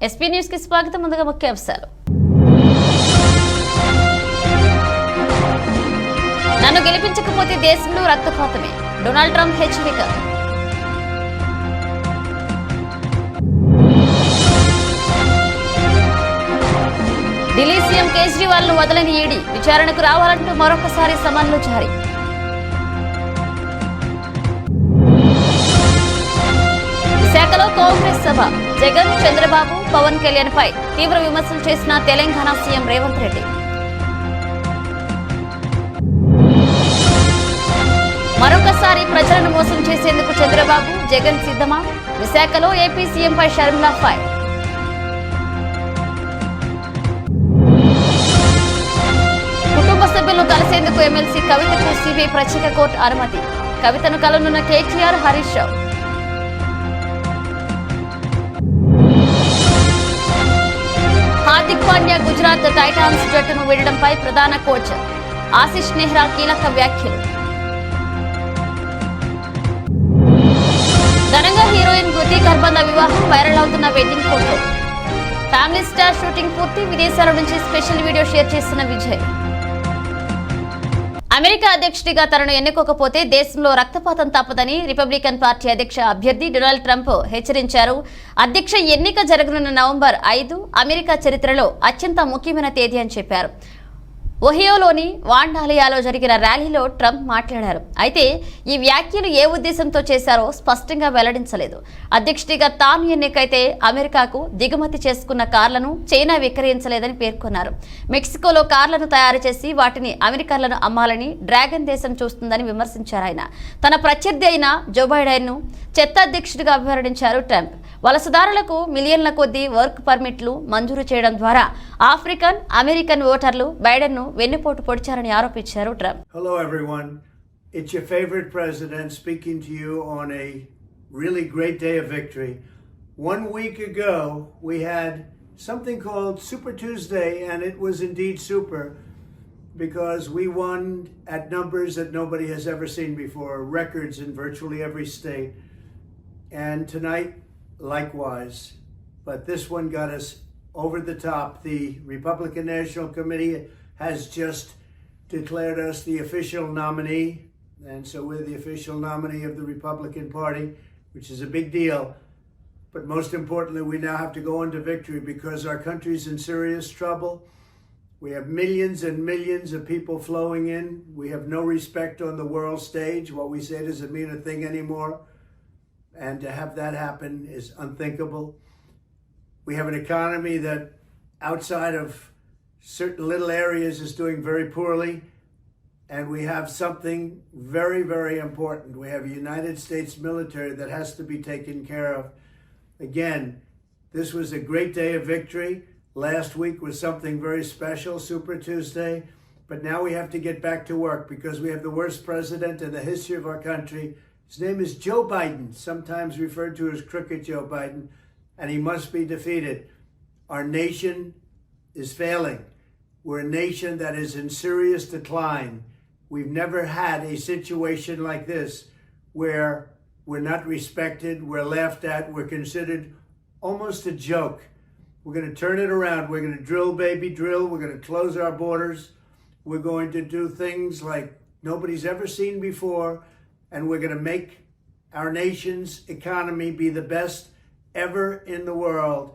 SP news కి స్వాగతం. ముందుగా ముఖ్యాంశాలు. నన్ను గెలిపించకపోతే దేశంలో రక్తపాతమే, డొనాల్డ్ ట్రంప్ హెచ్చరిక. ఢిల్లీ సీఎం కేజ్రీవాల్ ను వదలని ఈడీ, విచారణకు రావాలంటూ మరొకసారి సమన్లు జారీ. విశాఖలో కాంగ్రెస్ సభ, జగన్, చంద్రబాబు, పవన్ కళ్యాణ్ పై తీవ్ర విమర్శలు చేసిన తెలంగాణ సీఎం రేవంత్ రెడ్డి. మరొకసారి ప్రజలను మోసం చేసేందుకు చంద్రబాబు, జగన్ సిద్ధమా? విశాఖలో ఏపీ సీఎంపై షర్మిలా ఫైర్. కుటుంబ సభ్యులను కలిసేందుకు ఎమ్మెల్సీ కవితకు సిబిఐ ప్రత్యేక కోర్టు అనుమతి. కవితను కలనున్న కేటీఆర్, హరీష్ రావు. హార్దిక్ పాండ్యా గుజరాత్ టైటాన్స్ జట్టును వీడడంపై ప్రధాన కోచ్ ఆశిష్ నెహ్రా కీలక వ్యాఖ్యలు. ఘనంగా హీరోయిన్ కృతి గర్భంద వివాహం, వైరల్ అవుతున్న wedding photo. Family star shooting పూర్తి, విదేశాల నుంచి స్పెషల్ వీడియో షేర్ చేస్తున్న విజయ్. అమెరికా అధ్యక్షుడిగా తనను ఎన్నుకోకపోతే దేశంలో రక్తపాతం తప్పదని రిపబ్లికన్ పార్టీ అధ్యక్ష అభ్యర్థి డొనాల్డ్ ట్రంప్ హెచ్చరించారు. అధ్యక్ష ఎన్నిక జరగనున్న నవంబర్ 5 అమెరికా చరిత్రలో అత్యంత ముఖ్యమైన తేదీ అని చెప్పారు. ఒహియోలోని వాండాలియాలో జరిగిన ర్యాలీలో ట్రంప్ మాట్లాడారు. అయితే ఈ వ్యాఖ్యలు ఏ ఉద్దేశంతో చేశారో స్పష్టంగా వెల్లడించలేదు. అధ్యక్షుడిగా తాను ఎన్నికైతే అమెరికాకు దిగుమతి చేసుకున్న కార్లను చైనా విక్రయించలేదని పేర్కొన్నారు. మెక్సికోలో కార్లను తయారు చేసి వాటిని అమెరికన్లను అమ్మాలని డ్రాగన్ దేశం చూస్తుందని విమర్శించారు ఆయన. తన ప్రత్యర్థి అయిన జో బైడెన్ను చెత్త అధ్యక్షుడిగా అభివర్ణించారు ట్రంప్. వలసదారులకు మిలియన్ల కొద్దీ వర్క్ పర్మిట్లు మంజూరు చేయడం ద్వారా ఆఫ్రికన్ అమెరికన్ ఓటర్లు బైడెన్ను వెన్నుపోటు పొడిచారని ఆరోపించారు Trump. Hello everyone. It's your favorite president speaking to you on a really great day of victory. 1 week ago, we had something called Super Tuesday, and it was indeed super because we won at numbers that nobody has ever seen before, records in virtually every state. And tonight, likewise. But this one got us over the top. The Republican National Committee has just declared us the official nominee, and so we're the official nominee of the Republican Party, which is a big deal. But most importantly, we now have to go on to victory because our country's in serious trouble. We have millions and millions of people flowing in. We have no respect on the world stage. What we say doesn't mean a thing anymore. And to have that happen is unthinkable. We have an economy that outside of certain little areas is doing very poorly. And we have something very, very important. We have a United States military that has to be taken care of. Again, this was a great day of victory. Last week was something very special, Super Tuesday. But now we have to get back to work because we have the worst president in the history of our country. His name is Joe Biden, sometimes referred to as Crooked Joe Biden, and he must be defeated. Our nation is failing. We're a nation that is in serious decline. We've never had a situation like this where we're not respected, we're laughed at, we're considered almost a joke. We're going to turn it around. We're going to drill, baby, drill. We're going to close our borders. We're going to do things like nobody's ever seen before. And we're going to make our nation's economy be the best ever in the world.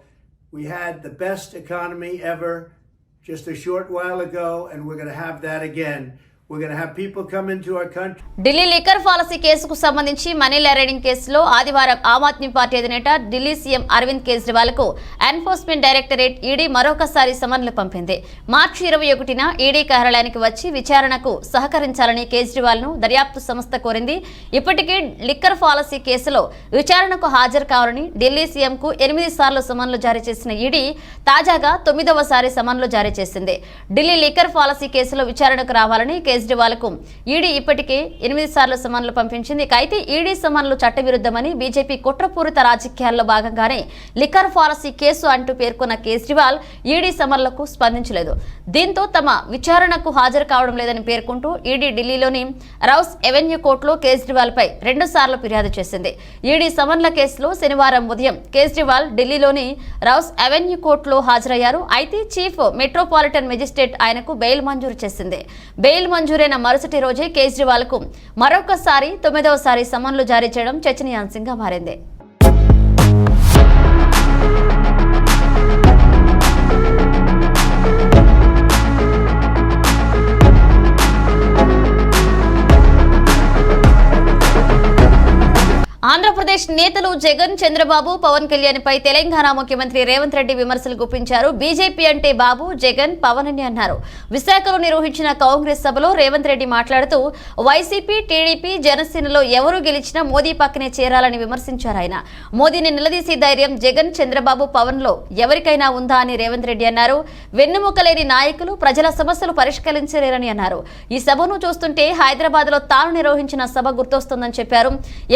We had the best economy ever just a short while ago, and we're going to have that again. We're going to have people come into our country. Delhi liquor policy కేసుకు సంబంధించి money laundering కేసులో ఆదివారం Aam Aadmi party అధినేత Delhi CM Arvind Kejriwal కు enforcement directorate ED మరొకసారి సమన్లు పంపింది. మార్చి 21న ED కార్యాలయానికి వచ్చి విచారణకు సహకరించాలని కేజ్రీవాల్ ను దర్యాప్తు సంస్థ కోరింది. ఇప్పటికే లిక్కర్ పాలసీ కేసులో విచారణకు హాజరు కావాలని ఢిల్లీ సీఎం కు 8 సార్లు సమన్లు జారీ చేసిన ఈడీ తాజాగా 9వసారి సమన్లు జారీ చేసింది. ఢిల్లీ లిక్కర్ పాలసీ కేసులో విచారణకు రావాలని కేజ్రీవాల్ కు ఈడీ ఇప్పటికే 8 సార్లు సమన్లు పంపించింది. అయితే ఈడీ సమన్లు చట్టవిరుద్ధమని బీజేపీ కుట్రపూరిత రాజకీయాల్లో భాగంగానే లిక్కర్ ఫారసీ కేసు అంటూ పేర్కొన్న కేజ్రీవాల్ ఈడీ సమన్లకు స్పందించలేదు. దీంతో తమ విచారణకు హాజరు కావడం లేదని పేర్కొంటూ ఈడీ ఢిల్లీలోని రౌస్ ఎవెన్యూ కోర్టులో కేజ్రీవాల్ పై 2 సార్లు ఫిర్యాదు చేసింది. ఈడీ సమన్ల కేసులో శనివారం ఉదయం కేజ్రీవాల్ ఢిల్లీలోని రౌస్ ఎవెన్యూ కోర్టులో హాజరయ్యారు. అయితే చీఫ్ మెట్రోపాలిటన్ మెజిస్ట్రేట్ ఆయనకు బెయిల్ మంజూరు చేసింది. బెయిల్ మంజూరైన మరుసటి రోజే కేజ్రీవాల్ కు మరొకసారి 9వసారి సమన్లు జారీ చేయడం చర్చనీయాంశంగా మారింది. ఆంధ్రప్రదేశ్ నేతలు జగన్, చంద్రబాబు, పవన్ కళ్యాణ్ పై తెలంగాణ ముఖ్యమంత్రి రేవంత్ రెడ్డి విమర్శలు గుప్పించారు. బీజేపీ అంటే బాబు, జగన్, పవన్ అని అన్నారు. విశాఖలో నిర్వహించిన కాంగ్రెస్ సభలో రేవంత్ రెడ్డి మాట్లాడుతూ వైసీపీ, టీడీపీ, జనసేనలో ఎవరు గెలిచినా మోదీ పక్కనే చేరాలని విమర్శించారు. ఆయన మోదీని నిలదీసే ధైర్యం జగన్, చంద్రబాబు, పవన్ లో ఎవరికైనా ఉందా అని రేవంత్ రెడ్డి అన్నారు. వెన్నుముకలేని నాయకులు ప్రజల సమస్యలు పరిష్కరించలేరని అన్నారు. ఈ సభను చూస్తుంటే హైదరాబాద్ లో తాను నిర్వహించిన సభ గుర్తొస్తుందని చెప్పారు.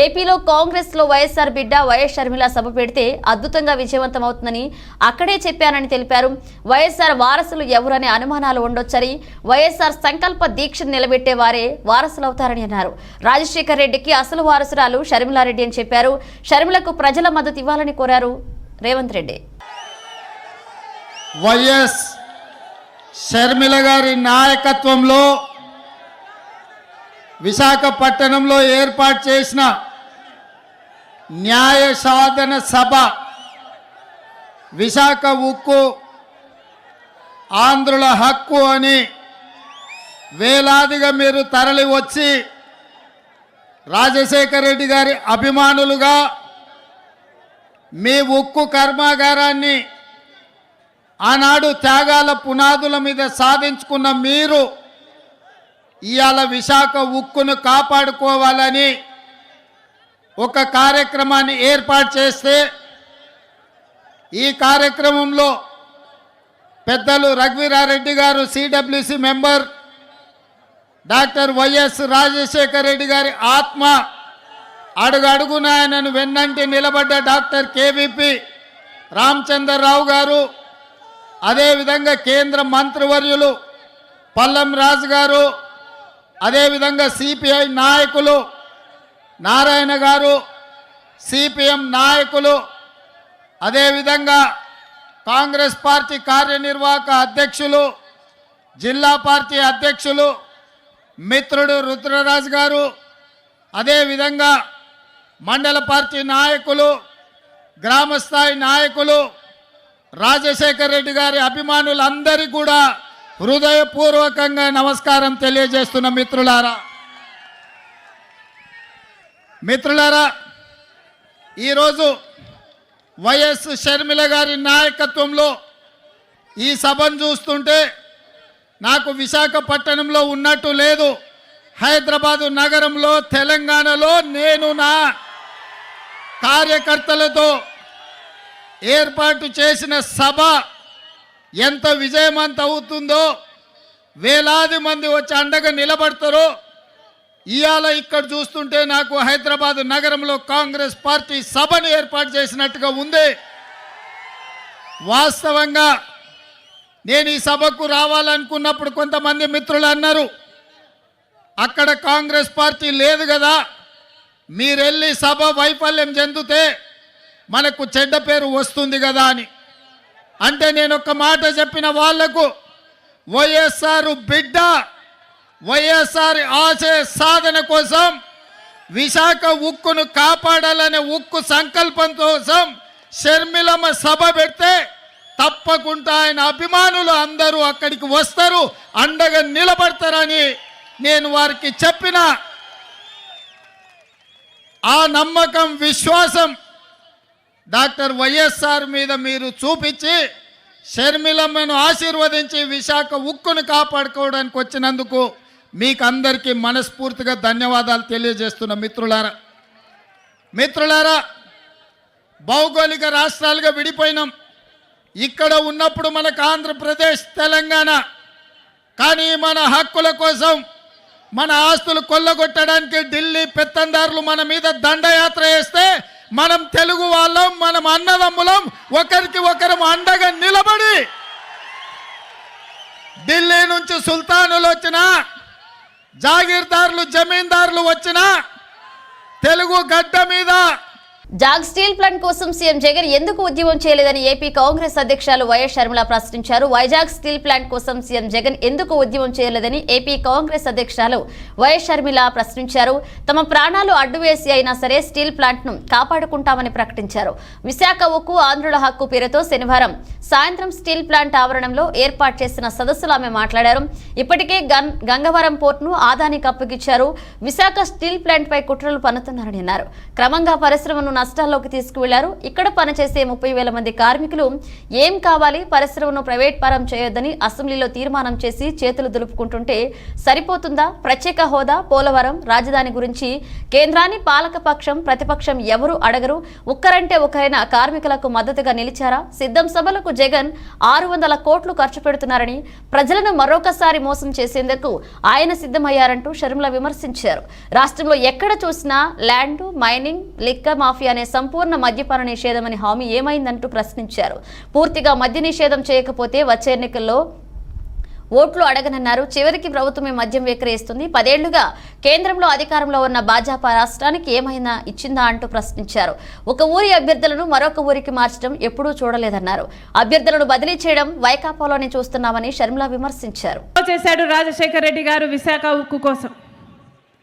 ఏపీలో కాంగ్రెస్ లో వైఎస్ఆర్ బిడ్డ వైఎస్ షర్మిల సభ పెడితే అద్భుతంగా విజయవంతం అవుతుందని అక్కడే చెప్పానని తెలిపారు. వైఎస్ఆర్ వారసులు ఎవరనే అనుమానాలు ఉండొచ్చని, వైఎస్ఆర్ సంకల్ప దీక్షను నిలబెట్టే వారే వారసులవుతారని అన్నారు. రాజశేఖర్ రెడ్డికి అసలు వారసురాలు షర్మిలారెడ్డి అని చెప్పారు. షర్మిలకు ప్రజల మద్దతు ఇవ్వాలని కోరారు రేవంత్ రెడ్డి. వైఎస్ షర్మిల గారి నాయకత్వంలో విశాఖపట్నంలో ఏర్పాటు చేసిన న్యాయ సాధన సభ, విశాఖ ఉక్కు ఆంధ్రుల హక్కు అని వేలాదిగా మీరు తరలి వచ్చి రాజశేఖర రెడ్డి గారి అభిమానులుగా మీ ఉక్కు కర్మాగారాన్ని ఆనాడు త్యాగాల పునాదుల మీద సాధించుకున్న మీరు ఇవాళ విశాఖ ఉక్కును కాపాడుకోవాలని ఒక కార్యక్రమాన్ని ఏర్పాటు చేస్తే, ఈ కార్యక్రమంలో పెద్దలు రఘువీరారెడ్డి గారు CWC member, doctor YS Rajasekhara Reddy గారి ఆత్మ అడుగడుగున ఆయనను వెన్నంటి నిలబడ్డ డాక్టర్ కేవీపీ రామచంద్రరావు గారు, అదేవిధంగా కేంద్ర మంత్రివర్యులు పల్లం రాజు గారు, అదేవిధంగా సిపిఐ నాయకులు నారాయణ గారు, సిపిఎం నాయకులు, అదేవిధంగా కాంగ్రెస్ పార్టీ కార్యనిర్వాహక అధ్యక్షులు, జిల్లా పార్టీ అధ్యక్షులు మిత్రుడు రుద్రరాజు గారు, అదేవిధంగా మండల పార్టీ నాయకులు, గ్రామస్థాయి నాయకులు, రాజశేఖర రెడ్డి గారి అభిమానులందరికీ కూడా హృదయపూర్వకంగా నమస్కారం తెలియజేస్తున్న మిత్రులారా, ఈరోజు వైఎస్ షర్మిల గారి నాయకత్వంలో ఈ సభను చూస్తుంటే నాకు విశాఖపట్నంలో ఉన్నట్టు లేదు. హైదరాబాదు నగరంలో, తెలంగాణలో నేను నా కార్యకర్తలతో ఏర్పాటు చేసిన సభ ఎంత విజయవంతం అవుతుందో, వేలాది మంది వచ్చి అండగా నిలబడతారో ఇవాళ ఇక్కడ చూస్తుంటే నాకు హైదరాబాద్ నగరంలో కాంగ్రెస్ పార్టీ సభను ఏర్పాటు చేసినట్టుగా ఉంది. వాస్తవంగా నేను ఈ సభకు రావాలనుకున్నప్పుడు కొంతమంది మిత్రులు అన్నారు, అక్కడ కాంగ్రెస్ పార్టీ లేదు కదా, మీరెళ్ళి సభ వైఫల్యం చెందితే మనకు చెడ్డ పేరు వస్తుంది కదా అని. అంటే నేను ఒక మాట చెప్పిన వాళ్లకు, వైఎస్ఆర్ బిడ్డ, వైఎస్ఆర్ ఆశయ సాధన కోసం, విశాఖ ఉక్కును కాపాడాలనే ఉక్కు సంకల్పం కోసం షర్మిలమ్మ సభ పెడితే తప్పకుండా ఆయన అభిమానులు అందరూ అక్కడికి వస్తారు, అండగా నిలబడతారని నేను వారికి చెప్పిన ఆ నమ్మకం, విశ్వాసం డాక్టర్ వైఎస్ఆర్ మీద మీరు చూపించి షర్మిలమ్మను ఆశీర్వదించి విశాఖ ఉక్కును కాపాడుకోవడానికి వచ్చినందుకు మీకు అందరికీ మనస్ఫూర్తిగా ధన్యవాదాలు తెలియజేస్తున్న మిత్రులారా, భౌగోళిక రాష్ట్రాలుగా విడిపోయినాం. ఇక్కడ ఉన్నప్పుడు మనకు ఆంధ్రప్రదేశ్, తెలంగాణ, కానీ మన హక్కుల కోసం మన ఆస్తులు కొల్లగొట్టడానికి ఢిల్లీ పెత్తందారులు మన మీద దండయాత్ర చేస్తే మనం తెలుగు వాళ్ళం, మనం అన్నదమ్ములం, ఒకరికి ఒకరం అండగా నిలబడి ఢిల్లీ నుంచి సుల్తానులు వచ్చినా, జాగీర్దారులు, జమీందారులు వచ్చినా తెలుగు గడ్డ మీద జాగ్ స్టీల్ ప్లాంట్ కోసం సీఎం జగన్ ఎందుకు ఉద్యమం చేయలేదని ఏపీ కాంగ్రెస్ అధ్యక్షులు వైఎస్ షర్మిల ప్రశ్నించారు. వైజాగ్ స్టీల్ ప్లాంట్ కోసం సీఎం జగన్ ఎందుకు ఉద్యమం చేయలేదని ఏపీ కాంగ్రెస్ అధ్యక్షులు వైఎస్ షర్మిల ప్రశ్నించారు. తమ ప్రాణాలు అడ్డువేసి అయినా సరే స్టీల్ ప్లాంట్ ను కాపాడుకుంటామని ప్రకటించారు. విశాఖ ఉక్కు ఆంధ్రుల హక్కు పేరుతో శనివారం సాయంత్రం స్టీల్ ప్లాంట్ ఆవరణంలో ఏర్పాటు చేసిన సదస్సులో ఆమె మాట్లాడారు. ఇప్పటికే గంగవరం పోర్టును ఆదానికి అప్పగించారు. విశాఖ స్టీల్ ప్లాంట్ పై కుట్రలు పన్నుతున్నారని అన్నారు. క్రమంగా పరిశ్రమను నష్టాల్లోకి తీసుకువెళ్లారు. ఇక్కడ పనిచేసే 30,000 మంది కార్మికులు ఏం కావాలి, పరిశ్రమను ప్రైవేట్ పరం చేయొద్దని అసెంబ్లీలో తీర్మానం చేసి చేతులు దులుపుకుంటుంటే సరిపోతుందా? ప్రత్యేక హోదా, పోలవరం, రాజధాని గురించి కేంద్రాన్ని పాలకపక్షం, ప్రతిపక్షం ఎవరు అడగరు. ఒక్కరంటే ఒకరైనా కార్మికులకు మద్దతుగా నిలిచారా? సిద్ధం సభలకు జగన్ 600 కోట్లు ఖర్చు పెడుతున్నారని, ప్రజలను మరొకసారి మోసం చేసేందుకు ఆయన సిద్ధమయ్యారంటూ షర్మిల విమర్శించారు. రాష్ట్రంలో ఎక్కడ చూసినా ల్యాండ్ మైనింగ్, లిక్కర్ మాఫియా అనే సంపూర్ణ మద్యపాన నిషేధమని హామీ ఏమైందంటూ ప్రశ్నించారు. పూర్తిగా మద్య నిషేధం చేయకపోతే వచ్చే ఎన్నికల్లో ఓట్లు అడగనన్నారు. చివరికి ప్రభుత్వమే మద్యం విక్రయిస్తుంది. 10 ఏళ్లుగా కేంద్రంలో అధికారంలో ఉన్న భాజపా రాష్ట్రానికి ఏమైనా ఇచ్చిందా అంటూ ప్రశ్నించారు. ఒక ఊరి అభ్యర్థులను మరొక ఊరికి మార్చడం ఎప్పుడూ చూడలేదన్నారు. అభ్యర్థులను బదిలీ చేయడం వైకాపాలోనే చూస్తున్నామని షర్మిల విమర్శించారు. చేశాడు రాజశేఖర రెడ్డి గారు విశాఖ ఉక్కు కోసం.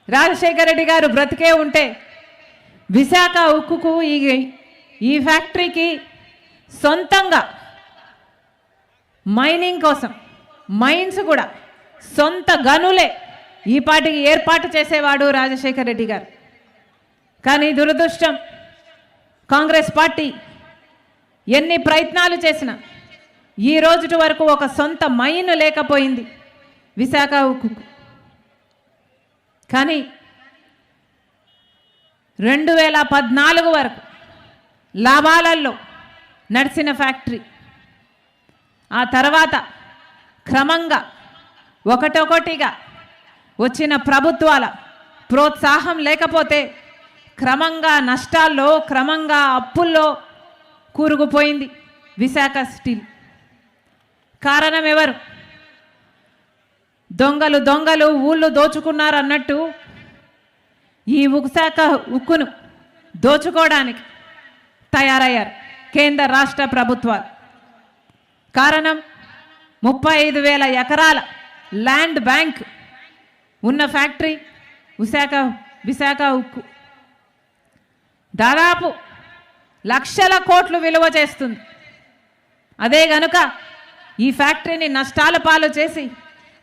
రాజశేఖర రెడ్డి గారు బ్రతికే ఉంటే విశాఖ ఉక్కుకు ఈ ఫ్యాక్టరీకి సొంతంగా మైనింగ్ కోసం మైన్స్ కూడా సొంత గనులే ఈ పాటికి ఏర్పాటు చేసేవాడు రాజశేఖర రెడ్డి గారు. కానీ దురదృష్టం, కాంగ్రెస్ పార్టీ ఎన్ని ప్రయత్నాలు చేసినా ఈ రోజు వరకు ఒక సొంత మైన్ లేకపోయింది విశాఖ ఉక్కుకు. కానీ 2014 వరకు లాభాలలో నడిచిన ఫ్యాక్టరీ ఆ తర్వాత క్రమంగా ఒకటొకటిగా వచ్చిన ప్రభుత్వాల ప్రోత్సాహం లేకపోతే క్రమంగా నష్టాల్లో, క్రమంగా అప్పుల్లో కూరుకుపోయింది విశాఖ స్టీల్. కారణం ఎవరు? దొంగలు ఊళ్ళు దోచుకున్నారు అన్నట్టు ఈ విశాఖ ఉక్కును దోచుకోవడానికి తయారయ్యారు కేంద్ర రాష్ట్ర ప్రభుత్వాలు. కారణం 35,000 ఎకరాల ల్యాండ్ బ్యాంక్ ఉన్న ఫ్యాక్టరీ విశాఖ ఉక్కు. దాదాపు లక్షల కోట్లు విలువ చేస్తుంది. అదే గనుక ఈ ఫ్యాక్టరీని నష్టాల పాలు చేసి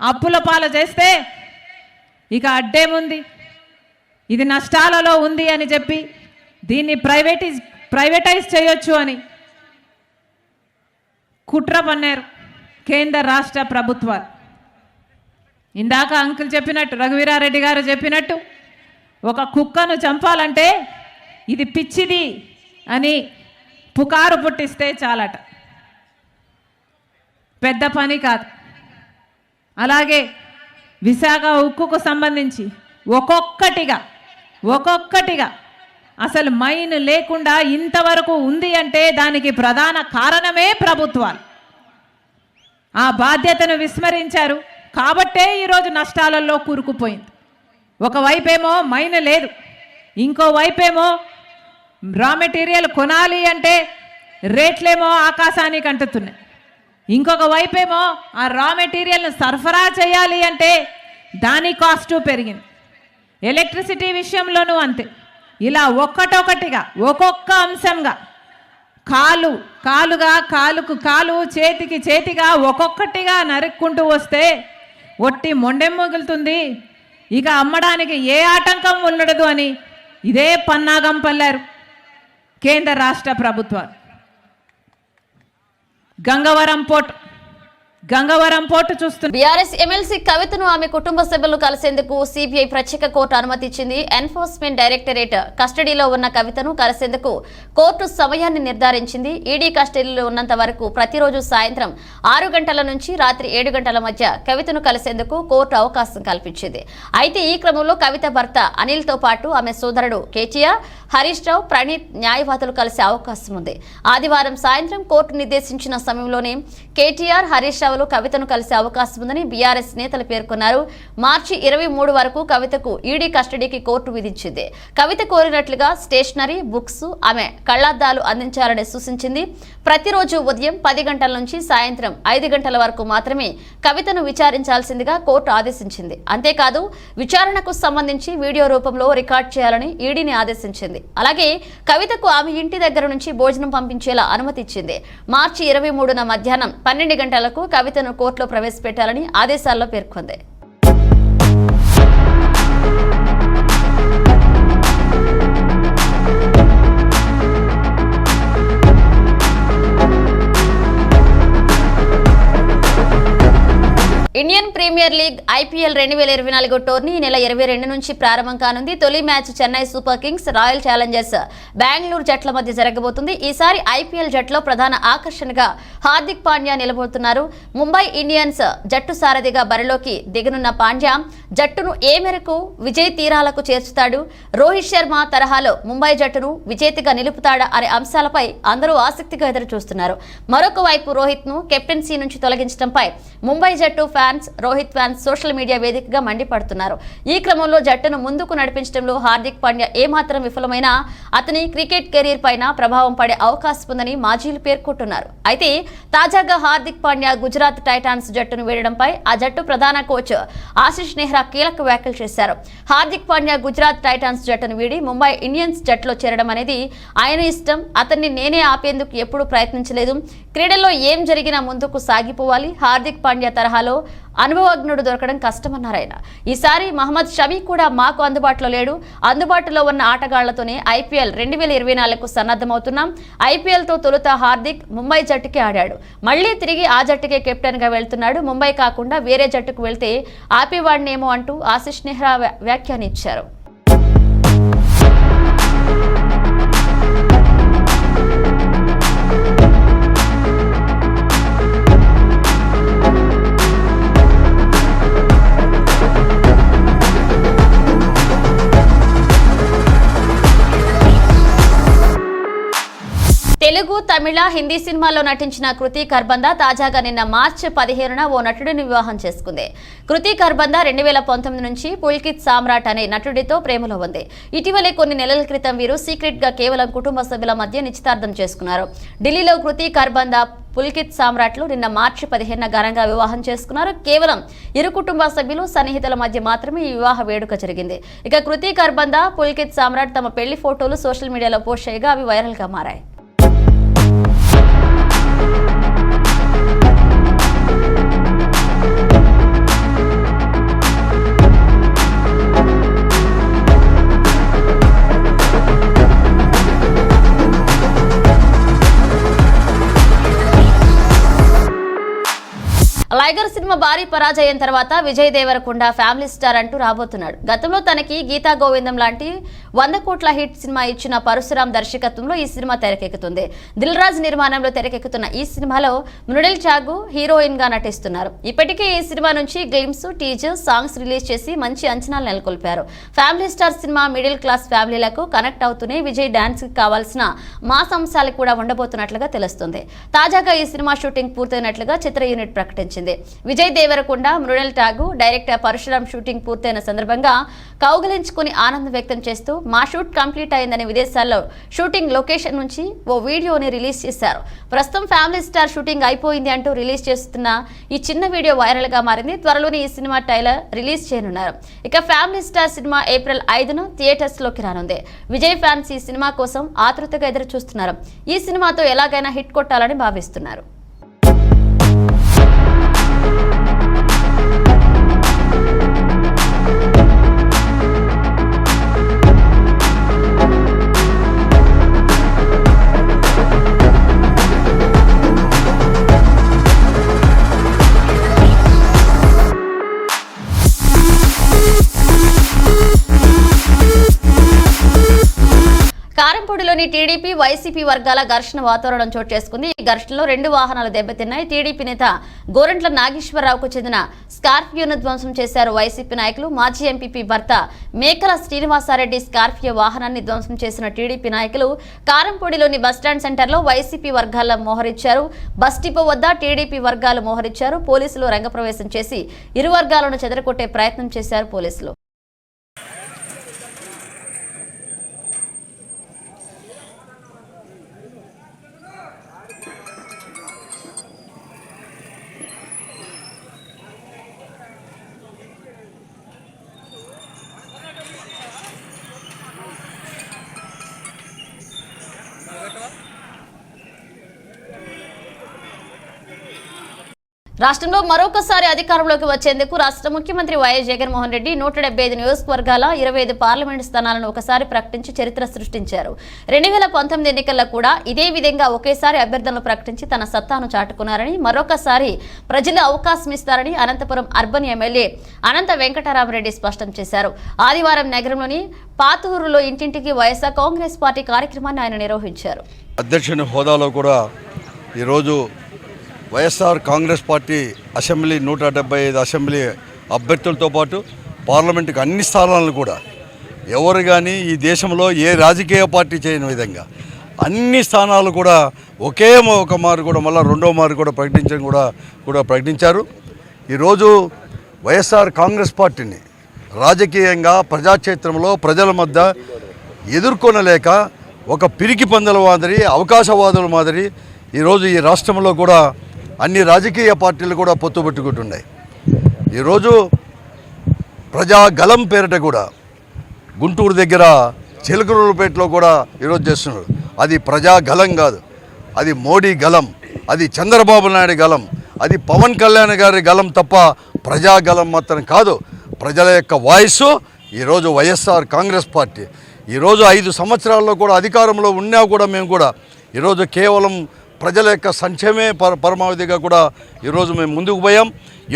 అప్పుల పాలు చేస్తే ఇక అడ్డేముంది, ఇది నష్టాలలో ఉంది అని చెప్పి దీన్ని ప్రైవేటైజ్ చేయొచ్చు అని కుట్ర పన్నారు కేంద్ర రాష్ట్ర ప్రభుత్వాలు. ఇందాక అంకుల్ చెప్పినట్టు, రఘువీరారెడ్డి గారు చెప్పినట్టు, ఒక కుక్కను చంపాలంటే ఇది పిచ్చిది అని పుకారు పుట్టిస్తే చాలట, పెద్ద పని కాదు. అలాగే విశాఖ ఉక్కుకు సంబంధించి ఒక్కొక్కటిగా అసలు మైన్ లేకుండా ఇంతవరకు ఉంది అంటే దానికి ప్రధాన కారణమే ప్రభుత్వాలు. ఆ బాధ్యతను విస్మరించారు కాబట్టే ఈరోజు నష్టాలలో కూరుకుపోయింది. ఒకవైపేమో మైన్ లేదు, ఇంకోవైపేమో రా మెటీరియల్ కొనాలి అంటే రేట్లేమో ఆకాశానికి అంటుతున్నాయి, ఇంకొక వైపేమో ఆ రా మెటీరియల్ను సరఫరా చేయాలి అంటే దాని కాస్టు పెరిగింది. ఎలక్ట్రిసిటీ విషయంలోనూ అంతే. ఇలా ఒక్కొక్కటిగా ఒక్కొక్క అంశంగా కాలుకు కాలు చేతికి చేతిగా ఒక్కొక్కటిగా నరుక్కుంటూ వస్తే ఒట్టి మొండెం మిగులుతుంది, ఇక అమ్మడానికి ఏ ఆటంకం ఉండదు అని ఇదే పన్నాగం పల్లారు కేంద్ర రాష్ట్ర ప్రభుత్వాలు. గంగవరం పోర్ట్ గంగవరం పోర్టు చూస్తున్నాం. బీఆర్ఎస్ ఎమ్మెల్సీ కవితను ఆమె కుటుంబ సభ్యులు కలిసేందుకు సిబిఐ ప్రత్యేక కోర్టు అనుమతి ఇచ్చింది. ఎన్ఫోర్స్మెంట్ డైరెక్టరేట్ కస్టడీలో ఉన్న కవితను కలిసేందుకు కోర్టు సమయాన్ని నిర్ధారించింది. ఈడీ కస్టడీలో ఉన్నంత వరకు ప్రతిరోజు సాయంత్రం 6 గంటల నుంచి రాత్రి 7 గంటల మధ్య కవితను కలిసేందుకు కోర్టు అవకాశం కల్పించింది. అయితే ఈ క్రమంలో కవిత భర్త అనిల్తో పాటు ఆమె సోదరుడు కేటీఆర్, హరీష్ రావు, ప్రణీత్ న్యాయవాదులు కలిసే అవకాశం ఉంది. ఆదివారం సాయంత్రం కోర్టు నిర్దేశించిన సమయంలోనే కేటీఆర్, హరీష్ రావులు కవితను కలిసే అవకాశం ఉందని బీఆర్ఎస్ నేతలు పేర్కొన్నారు. మార్చి 23 వరకు కవితకు ఈడీ కస్టడీకి కోర్టు విధించింది. కవిత కోరినట్లుగా స్టేషనరీ, బుక్స్, ఆమె కళ్లద్దాలు అందించాలని సూచించింది. ప్రతిరోజు ఉదయం 10 గంటల నుంచి సాయంత్రం 5 గంటల వరకు మాత్రమే కవితను విచారించాల్సిందిగా కోర్టు ఆదేశించింది. అంతేకాదు విచారణకు సంబంధించి వీడియో రూపంలో రికార్డ్ చేయాలని ఈడీని ఆదేశించింది. అలాగే కవితకు ఆమె ఇంటి దగ్గర నుంచి భోజనం పంపించేలా అనుమతి ఇచ్చింది. మార్చి 23న మధ్యాహ్నం 12 గంటలకు కవితను కోర్టులో ప్రవేశపెట్టాలని ఆదేశాల్లో పేర్కొంది. ఇండియన్ ప్రీమియర్ లీగ్ ఐపీఎల్ 2024 టోర్నీ నెల 22 నుంచి ప్రారంభం కానుంది. తొలి match Chennai Super Kings, Royal Challengers Bengaluru జట్ల మధ్య జరగబోతుంది. ఈసారి ఐపీఎల్ జట్టులో ప్రధాన ఆకర్షణగా హార్దిక్ పాండ్యా నిలబోతున్నారు. ముంబై ఇండియన్స్ జట్టు సారథిగా బరిలోకి దిగనున్న పాండ్యా జట్టును ఏ మేరకు విజయ్ తీరాలకు చేర్చుతాడు, రోహిత్ శర్మ తరహాలో ముంబై జట్టును విజేతగా నిలుపుతాడా అనే అంశాలపై అందరూ ఆసక్తిగా ఎదురు చూస్తున్నారు. మరొక వైపు రోహిత్ ను కెప్టెన్సీ నుంచి తొలగించడంపై ముంబై జట్టు రోహిత్ ఫ్యాన్స్ సోషల్ మీడియా వేదికగా మండిపడుతున్నారు. ఈ క్రమంలో జట్టును ముందుకు నడిపించడంలో హార్దిక్ పాండ్యా ఏమాత్రం విఫలమైనా అతని క్రికెట్ కెరీర్ పైన ప్రభావం పడే అవకాశం ఉందని మాజీలు పేర్కొంటున్నారు. అయితే తాజాగా హార్దిక్ పాండ్యా గుజరాత్ టైటాన్స్ జట్టును వీడడంపై ఆ జట్టు ప్రధాన కోచ్ ఆశిష్ నెహ్రా కీలక వ్యాఖ్యలు చేశారు. హార్దిక్ పాండ్యా గుజరాత్ టైటాన్స్ జట్టును వీడి ముంబై ఇండియన్స్ జట్టులో చేరడం అనేది ఆయన ఇష్టం. అతన్ని నేనే ఆపేందుకు ఎప్పుడూ ప్రయత్నించలేదు. క్రీడల్లో ఏం జరిగినా ముందుకు సాగిపోవాలి. హార్దిక్ పాండ్యా తరహాలో అనుభవజ్ఞుడు దొరకడం కష్టమన్నారు ఆయన. ఈసారి మహమ్మద్ షమీ కూడా మాకు అందుబాటులో లేడు. అందుబాటులో ఉన్న ఆటగాళ్లతోనే ఐపీఎల్ 2024కు సన్నద్ధమవుతున్నాం. ఐపీఎల్తో తొలుత హార్దిక్ ముంబై జట్టుకి ఆడాడు. మళ్లీ తిరిగి ఆ జట్టుకే కెప్టెన్ గా వెళ్తున్నాడు. ముంబై కాకుండా వేరే జట్టుకు వెళ్తే ఆపేవాడినేమో అంటూ ఆశిష్ నెహ్రా వ్యాఖ్యానించారు. తెలుగు, తమిళ, హిందీ సినిమాల్లో నటించిన కృతి ఖర్బందా తాజాగా నిన్న మార్చి 15న ఓ నటుడిని వివాహం చేసుకుంది. కృతి ఖర్బందా 2019 నుంచి పుల్కిత్ సామ్రాట్ అనే నటుడితో ప్రేమలో ఉంది. ఇటీవలే కొన్ని నెలల క్రితం వీరు సీక్రెట్ గా కేవలం కుటుంబ సభ్యుల మధ్య నిశ్చితార్థం చేసుకున్నారు. ఢిల్లీలో కృతి ఖర్బందా, పుల్కిత్ సామ్రాట్లు నిన్న మార్చి 15న ఘనంగా వివాహం చేసుకున్నారు. కేవలం ఇరు కుటుంబ సభ్యులు, సన్నిహితుల మధ్య మాత్రమే ఈ వివాహ వేడుక జరిగింది. ఇక కృతి ఖర్బందా, పుల్కిత్ సామ్రాట్ తమ పెళ్లి ఫోటోలు సోషల్ మీడియాలో పోస్ట్ చేయగా అవి వైరల్ గా మారాయి. లైగర్ సినిమా భారీ పరాజయం తర్వాత విజయ్ దేవరకొండ ఫ్యామిలీ స్టార్ అంటూ రాబోతున్నాడు. గతంలో తనకి గీతా గోవిందం లాంటి 100 కోట్ల హిట్ సినిమా ఇచ్చిన పరశురామ్ దర్శకత్వంలో ఈ సినిమా తెరకెక్కుతుంది. దిల్ రాజు నిర్మాణంలో తెరకెక్కుతున్న ఈ సినిమాలో మృణిల్ చాగు హీరోయిన్ గా నటిస్తున్నారు. ఇప్పటికే ఈ సినిమా నుంచి గ్లిమ్స్, టీజర్, సాంగ్స్ రిలీజ్ చేసి మంచి అంచనాలు నెలకొల్పారు. Family star cinema middle class ఫ్యామిలీలకు కనెక్ట్ అవుతూనే విజయ్ డాన్స్ కి కావాల్సిన మాస్ అంశాలు కూడా ఉండబోతున్నట్లుగా తెలుస్తుంది. తాజాగా ఈ సినిమా షూటింగ్ పూర్తయినట్లుగా చిత్ర యూనిట్ ప్రకటించింది. విజయ్ దేవరకొండ, మృణిల్ ఠాగూర్, డైరెక్టర్ పరశురామ్ షూటింగ్ పూర్తయిన సందర్భంగా కౌగిలించుకుని ఆనందం వ్యక్తం చేస్తూ మా షూట్ కంప్లీట్ అయిందని విదేశాల్లో షూటింగ్ లొకేషన్ నుంచి ఓ వీడియోని రిలీజ్ చేశారు. ప్రస్తుతం ఫ్యామిలీ స్టార్ షూటింగ్ అయిపోయింది అంటూ రిలీజ్ చేస్తున్న ఈ చిన్న వీడియో వైరల్ గా మారింది. త్వరలోనే ఈ సినిమా ట్రైలర్ రిలీజ్ చేయనున్నారు. ఇక ఫ్యామిలీ స్టార్ సినిమా ఏప్రిల్ 5న థియేటర్స్ లోకి రానుంది. విజయ్ ఫ్యాన్స్ ఈ సినిమా కోసం ఆతృతగా ఎదురు చూస్తున్నారు. ఈ సినిమాతో ఎలాగైనా హిట్ కొట్టాలని భావిస్తున్నారు. కారంపూడిలోని టీడీపీ వైసీపీ వర్గాల ఘర్షణ వాతావరణం చోటు చేసుకుంది. ఈ ఘర్షణలో 2 వాహనాలు దెబ్బతిన్నాయి. టీడీపీ నేత గోరంట్ల నాగేశ్వరరావుకు చెందిన స్కార్పియోను ధ్వంసం చేశారు వైసీపీ నాయకులు. మాజీ ఎంపీపీ భర్త మేకల శ్రీనివాసారెడ్డి స్కార్పియో వాహనాన్ని ధ్వంసం చేసిన టీడీపీ నాయకులు కారంపూడిలోని బస్టాండ్ సెంటర్లో వైసీపీ వర్గాల మోహరించారు. బస్ డిపో వద్ద టీడీపీ వర్గాలు మోహరించారు. పోలీసులు రంగప్రవేశం చేసి ఇరు వర్గాలను చెదరగొట్టే ప్రయత్నం చేశారు పోలీసులు. రాష్ట్రంలో మరొకసారి అధికారంలోకి వచ్చేందుకు రాష్ట్ర ముఖ్యమంత్రి వైఎస్ జగన్మోహన్ రెడ్డి 175 నియోజకవర్గాల 25 పార్లమెంటు స్థానాలను ఒకసారి ప్రకటించి చరిత్ర సృష్టించారు. 2019 ఎన్నికల్లో కూడా ఇదే విధంగా ఒకేసారి అభ్యర్థులను ప్రకటించి తన సత్తాను చాటుకున్నారని, మరొకసారి ప్రజలు అవకాశం ఇస్తారని అనంతపురం అర్బన్ ఎమ్మెల్యే అనంత వెంకటరామరెడ్డి స్పష్టం చేశారు. ఆదివారం నగరంలోని పాతూరులో ఇంటింటికి వైఎస్ఆర్ కాంగ్రెస్ పార్టీ కార్యక్రమాన్ని ఆయన నిర్వహించారు. అధ్యక్షుని హోదాలో కూడా ఈరోజు YSR Congress party assembly 175 assembly అభ్యర్థులతో పాటు పార్లమెంటుకు అన్ని స్థానాలను కూడా ఎవరు కానీ ఈ దేశంలో ఏ రాజకీయ పార్టీ చేయని విధంగా అన్ని స్థానాలు కూడా ఒకే ఒక మారు కూడా మళ్ళీ రెండో మారు కూడా ప్రకటించారు. ఈరోజు వైఎస్ఆర్ కాంగ్రెస్ పార్టీని రాజకీయంగా ప్రజాక్షేత్రంలో ప్రజల మధ్య ఎదుర్కొనలేక ఒక పిరికి పందల మాదిరి అవకాశవాదుల మాదిరి ఈరోజు ఈ రాష్ట్రంలో కూడా అన్ని రాజకీయ పార్టీలు కూడా పొత్తుపెట్టుకుంటున్నాయి. ఈరోజు ప్రజాగలం పేరిట కూడా గుంటూరు దగ్గర చిలకలూరుపేటలో కూడా ఈరోజు చేస్తున్నారు. అది ప్రజాగలం కాదు, అది మోడీ గలం, అది చంద్రబాబు నాయుడు గలం, అది పవన్ కళ్యాణ్ గారి గలం తప్ప ప్రజాగలం మాత్రం కాదు. ప్రజల యొక్క వాయిస్ ఈరోజు వైఎస్ఆర్ కాంగ్రెస్ పార్టీ ఈరోజు 5 సంవత్సరాల్లో కూడా అధికారంలో ఉన్నా కూడా మేము కూడా ఈరోజు కేవలం ప్రజల యొక్క సంక్షేమే పరమావధిగా కూడా ఈరోజు మేము ముందుకు పోయాం.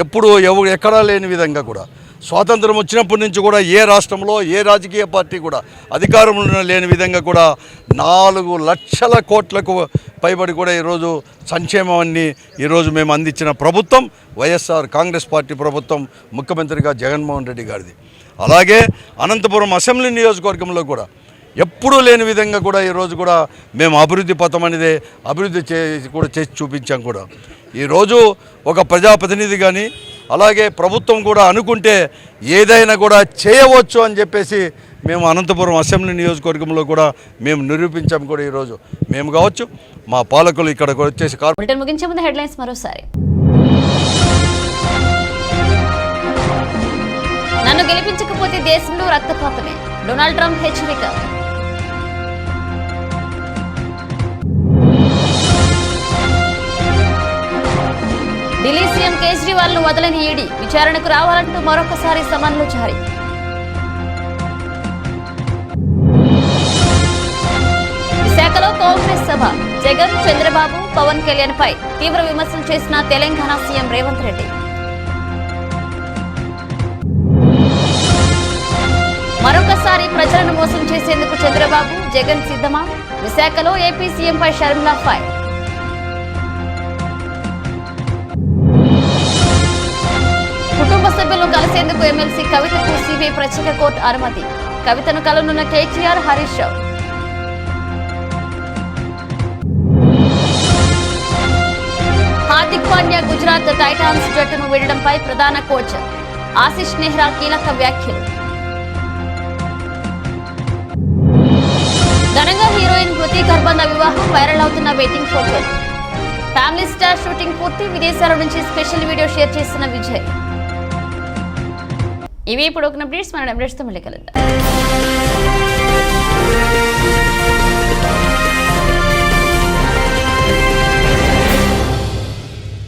ఎప్పుడు ఎక్కడా లేని విధంగా కూడా స్వాతంత్రం వచ్చినప్పటి నుంచి కూడా ఏ రాష్ట్రంలో ఏ రాజకీయ పార్టీ కూడా అధికారంలో లేని విధంగా కూడా 4 లక్షల కోట్లకు పైబడి కూడా ఈరోజు సంక్షేమాన్ని ఈరోజు మేము అందించిన ప్రభుత్వం వైఎస్ఆర్ కాంగ్రెస్ పార్టీ ప్రభుత్వం, ముఖ్యమంత్రిగా జగన్మోహన్ రెడ్డి గారిది. అలాగే అనంతపురం అసెంబ్లీ నియోజకవర్గంలో కూడా ఎప్పుడూ లేని విధంగా కూడా ఈరోజు కూడా మేము అభివృద్ధి పథం అనేది అభివృద్ధి చేసి చూపించాం కూడా. ఈరోజు ఒక ప్రజాప్రతినిధి కానీ అలాగే ప్రభుత్వం కూడా అనుకుంటే ఏదైనా కూడా చేయవచ్చు అని చెప్పేసి మేము అనంతపురం అసెంబ్లీ నియోజకవర్గంలో కూడా మేము నిరూపించాం కూడా. ఈరోజు మేము కావచ్చు మా పాలకులు ఇక్కడ వచ్చేసి ముగించే ముందు హెడ్లైన్స్ మరోసారి. నన్ను గెలిపించకపోతే దేశంలో రక్తపాతమే, డొనాల్డ్ ట్రంప్ హెచ్చరిక. ఢిల్లీ సీఎం కేజ్రీవాల్ ను వదలని ఈడీ, విచారణకు రావాలంటూ మరొకసారి సమన్లు జారీ. విశాఖలో కాంగ్రెస్ సభ, జగన్, చంద్రబాబు, పవన్ కళ్యాణ్ పై తీవ్ర విమర్శలు చేసిన తెలంగాణ సీఎం రేవంత్ రెడ్డి. మరొకసారి ప్రజలను మోసం చేసేందుకు చంద్రబాబు, జగన్ సిద్ధమా? విశాఖలో ఏపీ సీఎంపై షర్మిలా ఫైర్. కుటుంబ సభ్యులను కలిసేందుకు ఎమ్మెల్సీ కవితకు సిబిఐ ప్రత్యేక కోర్టు అనుమతి. కవితను కలనున్న కేటీఆర్, హరీష్ రావు. హార్దిక్ పాండ్యా గుజరాత్ టైటాన్స్ జట్టును వీడడంపై ప్రధాన కోచ్ ఆశిష్ నెహ్రా కీలక వ్యాఖ్యలు. ఘనంగా హీరోయిన్ కృతి గర్భంద వివాహం, వైరల్ అవుతున్న వెడ్డింగ్ ఫోటోలు. ఫ్యామిలీ స్టార్ షూటింగ్ పూర్తి, విదేశాల నుంచి స్పెషల్ వీడియో షేర్ చేసిన విజయ్. ఇవి ఇప్పుడు ఒక అప్డేట్స్, మన అప్డేట్స్తో మళ్ళీ కలుద్దాం.